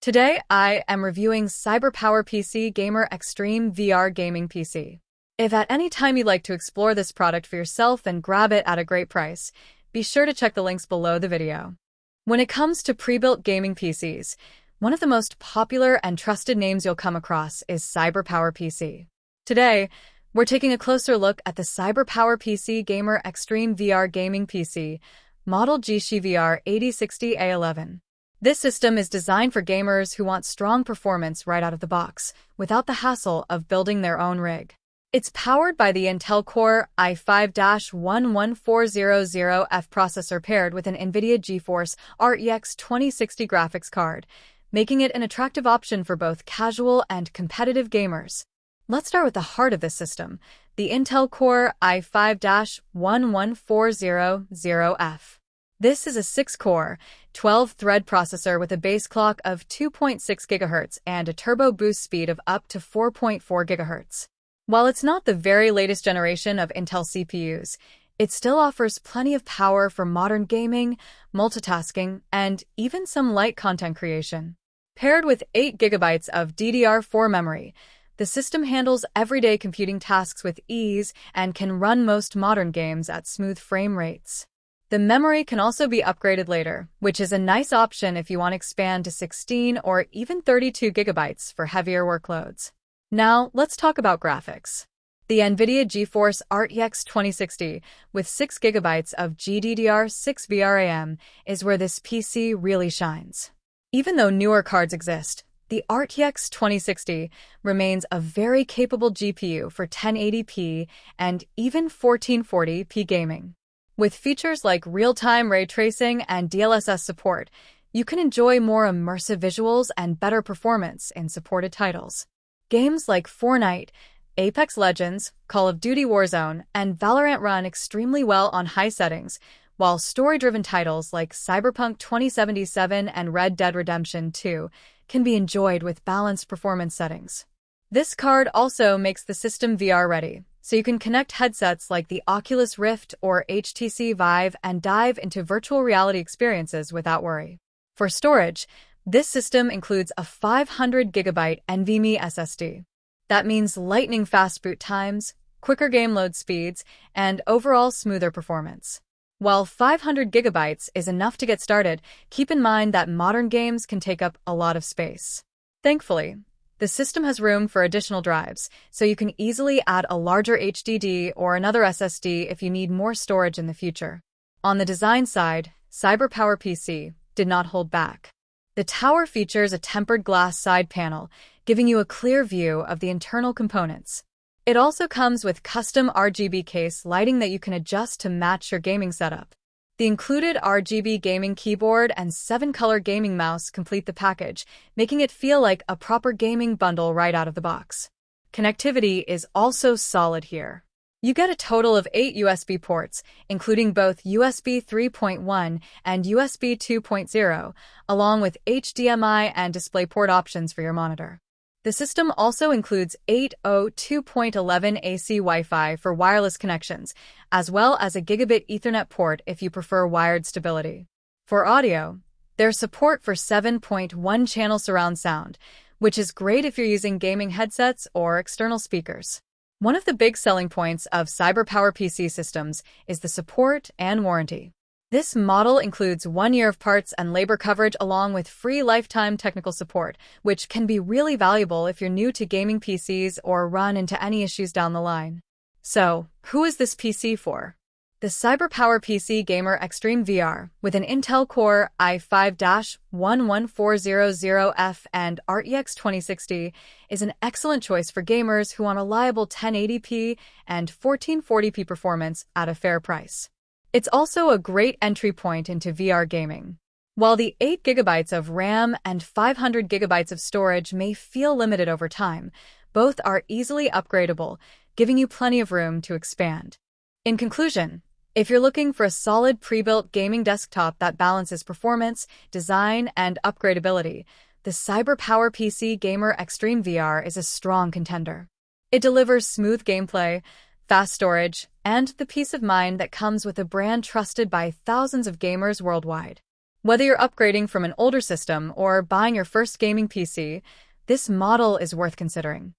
Today, I am reviewing CyberpowerPC Gamer Xtreme VR Gaming PC. If at any time you'd like to explore this product for yourself and grab it at a great price, be sure to check the links below the video. When it comes to pre-built gaming PCs, one of the most popular and trusted names you'll come across is CyberpowerPC. Today, we're taking a closer look at the CyberpowerPC Gamer Xtreme VR Gaming PC, model GeForce 8060A11. This system is designed for gamers who want strong performance right out of the box, without the hassle of building their own rig. It's powered by the Intel Core i5-11400F processor paired with an NVIDIA GeForce RTX 2060 graphics card, making it an attractive option for both casual and competitive gamers. Let's start with the heart of this system, the Intel Core i5-11400F. This is a 6-core, 12-thread processor with a base clock of 2.6 GHz and a turbo boost speed of up to 4.4 GHz. While it's not the very latest generation of Intel CPUs, it still offers plenty of power for modern gaming, multitasking, and even some light content creation. Paired with 8 GB of DDR4 memory, the system handles everyday computing tasks with ease and can run most modern games at smooth frame rates. The memory can also be upgraded later, which is a nice option if you want to expand to 16 or even 32 GB for heavier workloads. Now, let's talk about graphics. The NVIDIA GeForce RTX 2060 with 6 GB of GDDR6 VRAM is where this PC really shines. Even though newer cards exist, the RTX 2060 remains a very capable GPU for 1080p and even 1440p gaming. With features like real-time ray tracing and DLSS support, you can enjoy more immersive visuals and better performance in supported titles. Games like Fortnite, Apex Legends, Call of Duty Warzone, and Valorant run extremely well on high settings, while story-driven titles like Cyberpunk 2077 and Red Dead Redemption 2 can be enjoyed with balanced performance settings. This card also makes the system VR-ready, so you can connect headsets like the Oculus Rift or HTC Vive and dive into virtual reality experiences without worry. For storage, this system includes a 500 GB NVMe SSD. That means lightning-fast boot times, quicker game load speeds, and overall smoother performance. While 500 GB is enough to get started, keep in mind that modern games can take up a lot of space. Thankfully, the system has room for additional drives, so you can easily add a larger HDD or another SSD if you need more storage in the future. On the design side, CyberpowerPC did not hold back. The tower features a tempered glass side panel, giving you a clear view of the internal components. It also comes with custom RGB case lighting that you can adjust to match your gaming setup. The included RGB gaming keyboard and 7-color gaming mouse complete the package, making it feel like a proper gaming bundle right out of the box. Connectivity is also solid here. You get a total of 8 USB ports, including both USB 3.1 and USB 2.0, along with HDMI and DisplayPort options for your monitor. The system also includes 802.11 AC Wi-Fi for wireless connections, as well as a gigabit Ethernet port if you prefer wired stability. For audio, there's support for 7.1-channel surround sound, which is great if you're using gaming headsets or external speakers. One of the big selling points of CyberpowerPC systems is the support and warranty. This model includes 1 year of parts and labor coverage along with free lifetime technical support, which can be really valuable if you're new to gaming PCs or run into any issues down the line. So, who is this PC for? The CyberpowerPC Gamer Xtreme VR, with an Intel Core i5-11400F and RTX 2060, is an excellent choice for gamers who want reliable 1080p and 1440p performance at a fair price. It's also a great entry point into VR gaming. While the 8 GB of RAM and 500 GB of storage may feel limited over time, both are easily upgradable, giving you plenty of room to expand. In conclusion, if you're looking for a solid pre-built gaming desktop that balances performance, design, and upgradability, the CyberpowerPC Gamer Xtreme VR is a strong contender. It delivers smooth gameplay, fast storage, and the peace of mind that comes with a brand trusted by thousands of gamers worldwide. Whether you're upgrading from an older system or buying your first gaming PC, this model is worth considering.